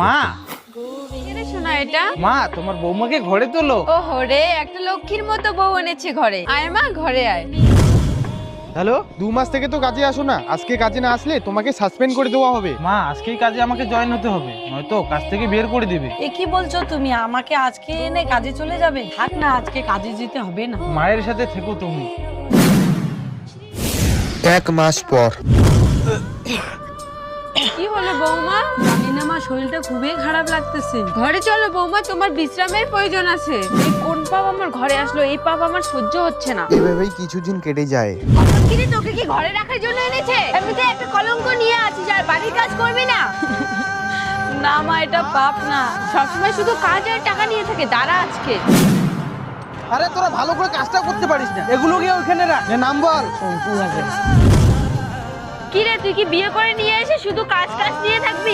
মা এরে শোনা এটা মা তোমার বৌমাকে ঘরে তোলো। ও হরে একটা লক্ষ্মীর মতো বউ এনেছে ঘরে। আয় মা ঘরে আয়। হ্যালো, 2 মাস থেকে তো কাজে আসো না, আজকে কাজে না আসলে তোমাকে সাসপেন্ড করে দেওয়া হবে। মা আজকেই কাজে আমাকে জয়েন হতে হবে, নয়তো কাজ থেকে বের করে দিবে। এ কি বলছো তুমি? আমাকে আজকে এনে কাজে চলে যাবে? থাক না, আজকে কাজে যেতে হবে না। মায়ের সাথে থেকো তুমি। 1 মাস পর। কি হলো বৌমা? জানি না মা, শরীরটা খুবই খারাপ লাগতেছে। ঘরে চলো বৌমা, তোমার বিশ্রামের প্রয়োজন আছে। এই কোন পাপ আমার ঘরে আসলো? এই পাপ আমার সহ্য হচ্ছে না। এভাবেই কিছুদিন কেটে যায়। কিরে তোকে কি ঘরে রাখার জন্য এনেছে? এমনিতে একটা কলঙ্ক নিয়ে আছিস আর বাড়ির কাজ করবি না। না মা, এটা পাপ না। সবসময় শুধু কাজ আর টাকা নিয়ে থাকে। দাঁড়া আজকে। আরে তোরা ভালো করে কাজটা করতে পারিস না, এগুলো গিয়ে ওখানে রাখ। নাম বল। কিরে তুই কি বিয়ে করে নিয়ে এসে শুধু কাজ কাজ নিয়ে থাকবি?